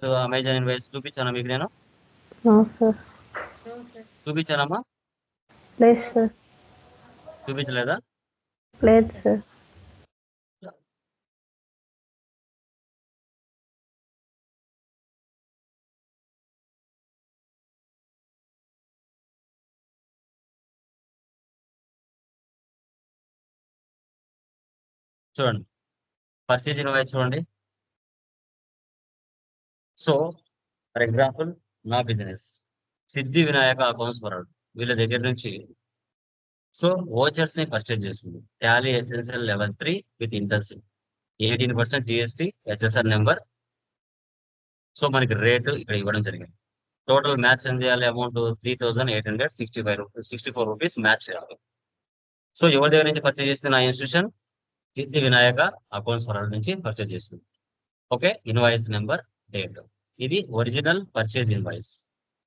Amazon invoice చూపించానా మీకు నేను? Sir చూపించానమ్మా? లేదు సార్. చూపించలేదా? లేదు సార్. చూడండి, పర్చేజ్ ఇన్వాయిస్ చూడండి. సో ఫర్ ఎగ్జాంపుల్ నా బిజినెస్ సిద్ధి వినాయక అకౌంట్స్ వరల్డ్ వీళ్ళ దగ్గర నుంచి సో ఓచర్స్ ని పర్చేజ్ చేస్తుంది. Tally essential level 3 with intensive 18% GST HSR number. So మనకి రేటు ఇక్కడ ఇవ్వడం జరిగింది. టోటల్ మ్యాచ్ ఎంత చేయాలి? అమౌంట్ 3865 రూపీస్ మ్యాచ్ చేయాలి. సో ఎవరి దగ్గర నుంచి పర్చేజ్ చేస్తుంది? నా ఇన్స్టిట్యూషన్ సిద్ధి వినాయక అకౌంట్స్ వరల్డ్ నుంచి పర్చేజ్ చేస్తుంది. Okay, invoice number, date. ఇది ఒరిజినల్ పర్చేజ్ ఇన్వాయిస్.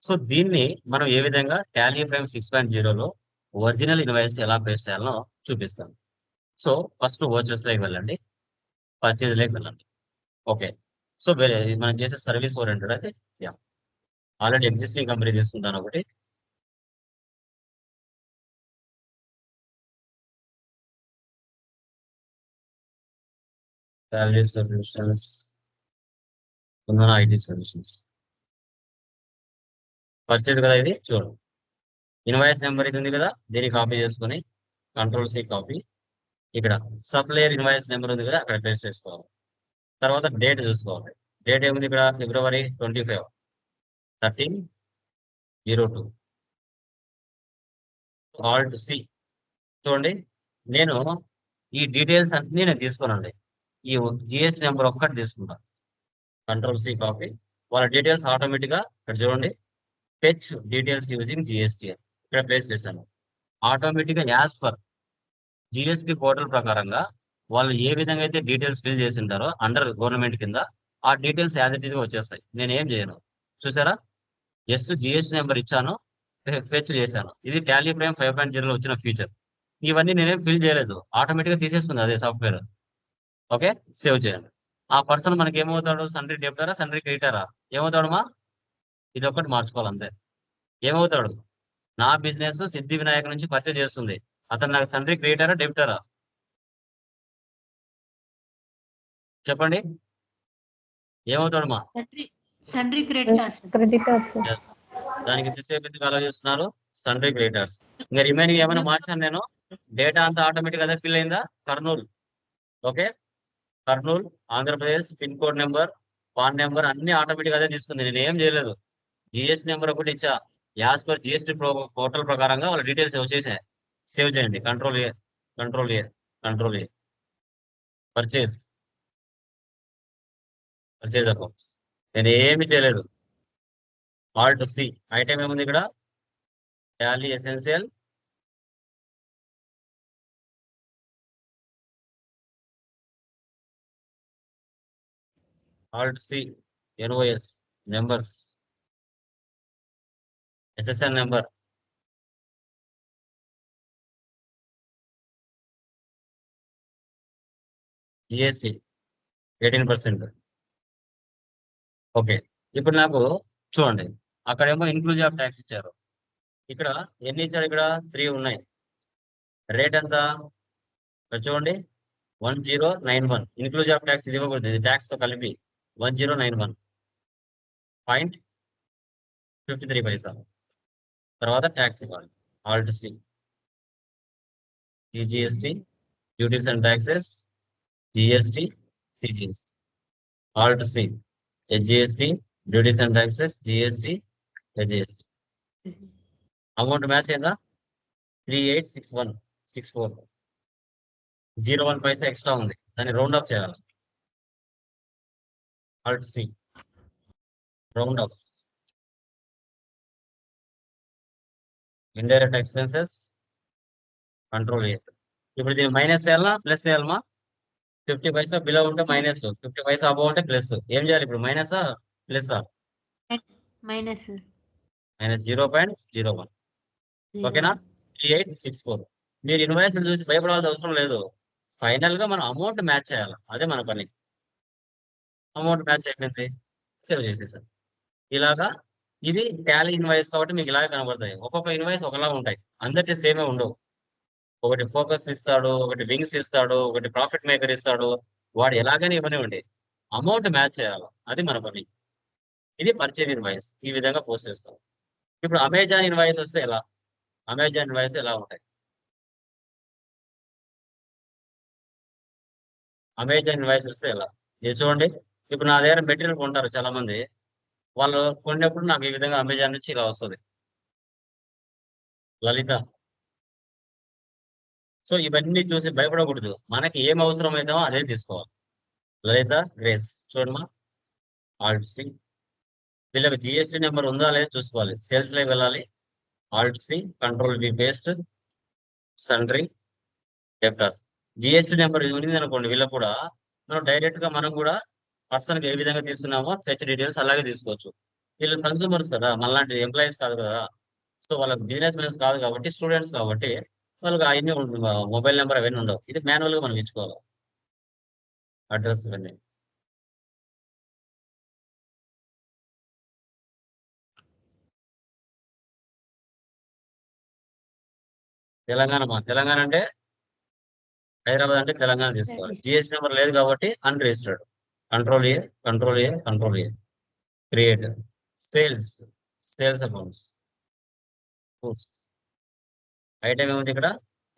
సో దీన్ని మనం ఏ విధంగా టాలీ ప్రైమ్ 6.0లో ఒరిజినల్ ఇన్వాయిస్ ఎలా పేస్ట్ చేయాలో చూపిస్తాం. సో ఫస్ట్ ఓచర్స్ లోకి వెళ్ళండి, పర్చేజ్ లోకి వెళ్ళండి. ఓకే, సో వేరే మనం చేసే సర్వీస్ ఓరియంటెడ్ అయితే యా ఆల్రెడీ ఎగ్జిస్టింగ్ కంపెనీ తీసుకుంటాను ఒకటి. Tally solutions, Kundana IT solutions. Purchase కదా ఇది, చూడండి ఇన్వాయిస్ నెంబర్ ఇది ఉంది కదా, దీన్ని కాపీ చేసుకొని Ctrl+C కాపీ. ఇక్కడ సప్లయర్ ఇన్వాయిస్ నెంబర్ ఉంది కదా, అక్కడ పేస్ట్ చేసుకోవాలి. తర్వాత డేట్ చూసుకోవాలి. డేట్ ఏముంది ఇక్కడ? February 25, 13/02. Alt+C. చూడండి, నేను ఈ డీటెయిల్స్ అన్ని నేను తీసుకోనండి, ఈ జిఎస్టీ నెంబర్ ఒక్కటి తీసుకుంటాను. Ctrl+C copy. వాళ్ళ డీటెయిల్స్ ఆటోమేటిక్ గా ఇక్కడ చూడండి, ఫెచ్ డీటెయిల్స్ యూజింగ్ జిఎస్టీ ఇక్కడ పేస్ట్ చేశాను. ఆటోమేటిక్ గా యాజ్ పర్ జిఎస్టీ పోర్టల్ ప్రకారంగా వాళ్ళు ఏ విధంగా అయితే డీటెయిల్స్ ఫిల్ చేసి ఉంటారో అండర్ గవర్నమెంట్ కింద ఆ డీటెయిల్స్ యాజ్ ఇట్ ఈస్ గా వచ్చేస్తాయి. నేను ఏం చేయను, చూసారా? జస్ట్ జిఎస్టీ నెంబర్ ఇచ్చాను, ఫెచ్ చేశాను. ఇది టాలీ ప్రైమ్ 5.0లో వచ్చిన ఫీచర్. ఇవన్నీ నేనేం ఫిల్ చేయలేదు, ఆటోమేటిక్ గా తీసేసుకుంది అదే సాఫ్ట్వేర్. ఓకే, సేవ్ చేయండి. ఆ పర్సన్ మనకి ఏమవుతాడు? సండ్రీ డెబిటరా, సండ్రీ క్రెడిటరా? ఏమవుతాడు మా? ఇది ఒక్కటి మార్చుకోవాలి అంతే. ఏమవుతాడు? నా బిజినెస్ సిద్ధి వినాయక నుంచి పర్చేజ్ చేస్తుంది, అతను నాకు సండ్రీ క్రెడిటరా, డెబిటరా? చెప్పండి, ఏమవుతాడు మా? Sundry creditors. Creditor sir. Yes, దానికి ఎంతసేపు ఎందుకు ఆలోచిస్తున్నారు? Sundry creditors. ఇంకా రిమైనింగ్ ఏమైనా మార్చాను నేను? డేటా అంతా ఆటోమేటిక్ అదే ఫిల్ అయిందా? Kurnool, okay, Kurnool Andhra Pradesh, pin code number, pan number అన్ని ఆటోమేటిక్ అదే తీసుకుంది. నేను ఏం చేయలేదు. జిఎస్టీ నెంబర్ ఒకటి ఇచ్చా, యాజ్ పర్ జిఎస్టీ పోర్టల్ ప్రకారంగా వాళ్ళ డీటెయిల్స్ వచ్చేసాయి. సేవ్ చేయండి. Ctrl+A, Ctrl+A, Ctrl+A. Purchase, purchase accounts. నేను ఏమి చేయలేదు. Alt+C. ఐటమ్ ఏముంది ఇక్కడ? Tally essential, Alt+C, NOS numbers, SSN number, GST 18%. Okay, ఇప్పుడు నాకు చూడండి, అక్కడేమో ఇన్క్లూజివ్ ఆఫ్ ట్యాక్స్ ఇచ్చారు. ఇక్కడ ఎన్ని ఇచ్చారు? ఇక్కడ 3 ఉన్నాయి. రేట్ ఎంత? ఇక్కడ చూడండి 1091. ఇన్క్లూజివ్ ఆఫ్ ట్యాక్స్ ఇది ఇవ్వకూడదు, ఇది ట్యాక్స్ తో కలిపి 1091.53. తర్వాత ట్యాక్స్ ఇవ్వాలి. Alt+C, CGST, duties and taxes, GST, CGST. Alt+C, HGST, duties and taxes, GST, HGST. Amount match అయిందా? 386164. 0.1 పైసా ఎక్స్ట్రా ఉంది, దాన్ని రౌండ్ ఆఫ్ చేయాలి. Alt+C, round of. Indirect expenses, Ctrl+A. ఇప్పుడు దీన్ని మైనస్ చేయాలా, ప్లస్ చేయాలమా? 50 పైసా బిలో ఉంటే మైనస్, 50 పైసా అబౌవ్ ఉంటే ప్లస్. ఏం చేయాలి ఇప్పుడు? మైనసా, ప్లస్? మైనస్. -0.01. ఓకేనా? 3864. మీరు ఇన్వాయిస్ చూసి భయపడాల్సిన అవసరం లేదు. ఫైనల్ గా మనం అమౌంట్ మ్యాచ్ చేయాలి, అదే మన పని. అమౌంట్ మ్యాచ్ అయిపోయింది. సేవ్ చేసేసాను. ఇలాగా ఇది టాలీ ఇన్వాయిస్ కాబట్టి మీకు ఇలాగే కనబడతాయి. ఒక్కొక్క ఇన్వాయిస్ ఒకలా ఉంటాయి. అందరికీ సేమే ఉండవు. ఒకటి ఫోకస్ ఇస్తాడు, ఒకటి వింగ్స్ ఇస్తాడు, ఒకటి ప్రాఫిట్ మేకర్ ఇస్తాడు. వాడు ఎలాగైనా ఇవ్వనివ్వండి. అమౌంట్ మ్యాచ్ చేయాలి. అది మన పని. ఇది పర్చేజ్ ఇన్వాయిస్. ఈ విధంగా పోస్ట్ చేస్తాం. ఇప్పుడు అమెజాన్ ఇన్వాయిస్ వస్తే ఎలా? అమెజాన్ ఇన్వాయిస్ ఎలా ఉంటాయి? అమెజాన్ ఇన్వాయిస్ వస్తే ఎలా? ఇది చూడండి. ఇప్పుడు నా దగ్గర మెటీరియల్ కొంటారు చాలా మంది. వాళ్ళు కొన్నప్పుడు నాకు ఈ విధంగా అమెజాన్ నుంచి ఇలా వస్తుంది. లలిత. సో ఇవన్నీ చూసి భయపడకూడదు. మనకి ఏం అవసరం అవుతామో అదే తీసుకోవాలి. లలిత గ్రేస్ చూడమ్మా. Alt C. వీళ్ళకి జిఎస్టీ నెంబర్ ఉందా లేదా చూసుకోవాలి. సేల్స్ లోకి వెళ్ళాలి. Alt C, control V paste, sundry, debtors. GST number ఉంది అనుకోండి, వీళ్ళకి కూడా మనం డైరెక్ట్ గా మనం కూడా పర్సన్ కి ఏ విధంగా తీసుకున్నామో ఫెచ్ డీటెయిల్స్ అలాగే తీసుకోవచ్చు. వీళ్ళు కన్సూమర్స్ కదా, మనలాంటి ఎంప్లాయీస్ కాదు కదా. సో వాళ్ళకి బిజినెస్ మెన్స్ కాదు కాబట్టి, స్టూడెంట్స్ కాబట్టి వాళ్ళకి అవన్నీ మొబైల్ నెంబర్ అవన్నీ ఉండవు. ఇది మాన్యువల్ గా మనం ఇచ్చుకోవాలి. అడ్రస్ ఇవన్నీ. తెలంగాణ అంటే హైదరాబాద్ అంటే తెలంగాణ తీసుకోవాలి. జిఎస్టీ నెంబర్ లేదు కాబట్టి unregistered. Control A, control A, control A. Create sales accounts. Item ఏముంది ఇక్కడ?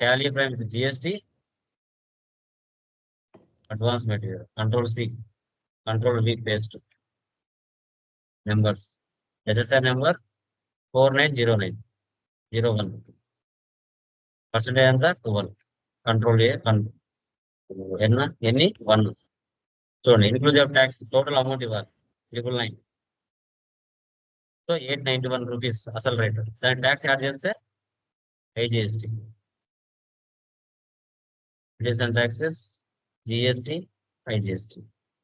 Tally Prime with GST, advance material. Control C, control V paste. Numbers. HSR number 490901. Percentage ఎంత? 12. కంట్రోల్ ఏ, ఎన్ని 1. చూడండి, ఇన్క్లూజివ్ ట్యాక్స్ టోటల్ అమౌంట్ ఇవ్వాలి 999. So 891 rupees అసలు rate. దాని tax add చేస్తే IGST, additional taxes, GST, IGST.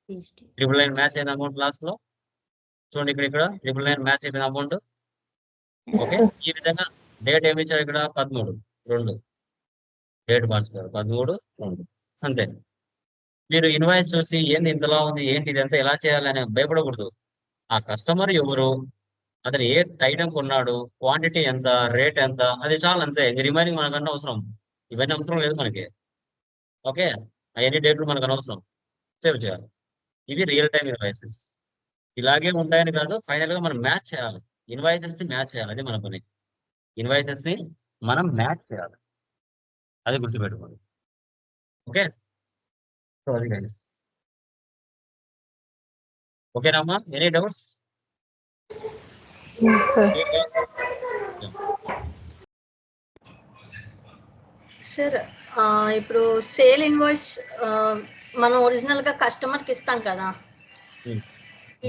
999 match అయిన amount last లో చూడండి. ఇక్కడ 999 మ్యాచ్ అయిపోయిన అమౌంట్. ఓకే, ఈ విధంగా డేట్ ఏమి ఇచ్చారు ఇక్కడ? 13/2. డేట్ మార్చుకోవాలి 13/2. అంతే. మీరు ఇన్వాయిస్ చూసి ఏంది ఇంతలా ఉంది, ఏంటి ఇదంతా ఎలా చేయాలని భయపడకూడదు. ఆ కస్టమర్ ఎవరు, అతను ఏ ఐటమ్ కొన్నాడు, క్వాంటిటీ ఎంత, రేట్ ఎంత, అది చాలా అంతే. రిమైనింగ్ మనకన్నా అవసరం. ఇవన్నీ అవసరం లేదు మనకి. ఓకే, అవన్నీ డేట్లు మనకు అనవసరం. సేవ్ చేయాలి. ఇవి రియల్ టైమ్ ఇన్వాయిసెస్. ఇలాగే ఉంటాయని కాదు, ఫైనల్ గా మనం మ్యాచ్ చేయాలి. ఇన్వాయిసెస్ ని మ్యాచ్ చేయాలి. అది మన పని. ఇన్వాయిసెస్ ని మనం మ్యాచ్ చేయాలి. అది గుర్తుపెట్టుకోండి. ఓకే, సో అది గైస్. ఓకేనమ్మా? Any doubts? సార్ ఇప్పుడు సేల్ ఇన్వాయిస్ మనం ఒరిజినల్ గా కస్టమర్ కి ఇస్తాం కదా.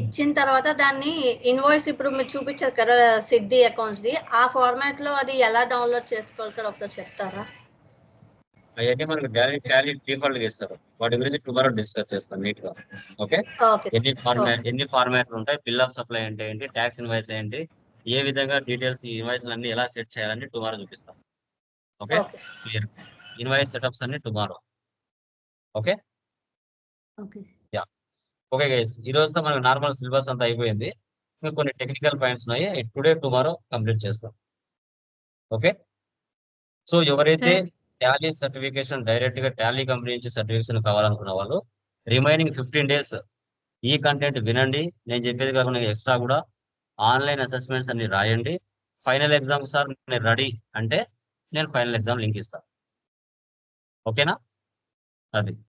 ఇచ్చిన తర్వాత దాన్ని ఇన్వాయిస్ ఇప్పుడు మీరు చూపించారు కదా సిద్ధి అకౌంట్స్ ది, ఆ ఫార్మాట్ లో అది ఎలా డౌన్లోడ్ చేసుకోవాలి సార్, ఒకసారి చెప్తారా? అవన్నీ మనకు టాలీ డిఫాల్ట్ గా ఇస్తారు. వాటి గురించి టుమారో డిస్కస్ చేస్తాం నీట్ గా. ఓకే, ఎన్ని ఫార్మాట్లు ఉంటాయి, బిల్ ఆఫ్ సప్లై అంటే ఏంటి, ట్యాక్స్ ఇన్వాయిస్ ఏంటి, ఏ విధంగా డీటెయిల్స్ ఈ ఇన్వాయిస్ అన్ని ఎలా సెట్ చేయాలని టుమారో చూపిస్తాం. Okay, clear. ఇన్వాయిస్ సెటప్స్ అన్ని tomorrow. Okay, yeah. Okay guys, ఈ రోజుతో మనకు నార్మల్ సిలబస్ అంతా అయిపోయింది. ఇంకా కొన్ని టెక్నికల్ పాయింట్స్ ఉన్నాయి, టుడే టుమారో కంప్లీట్ చేస్తాం. ఓకే, సో ఎవరైతే టాలీ సర్టిఫికేషన్ డైరెక్ట్ గా టాలీ కంపెనీ నుంచి సర్టిఫికేషన్ కావాలనుకున్న వాళ్ళు రిమైనింగ్ 15 days ఈ కంటెంట్ వినండి. నేను చెప్పేది కాకుండా ఎక్స్ట్రా కూడా ఆన్లైన్ అసెస్మెంట్స్ అన్ని రాయండి. ఫైనల్ ఎగ్జామ్ సార్ నేను రెడీ అంటే నేను ఫైనల్ ఎగ్జామ్ లింక్ ఇస్తాను. ఓకేనా? అది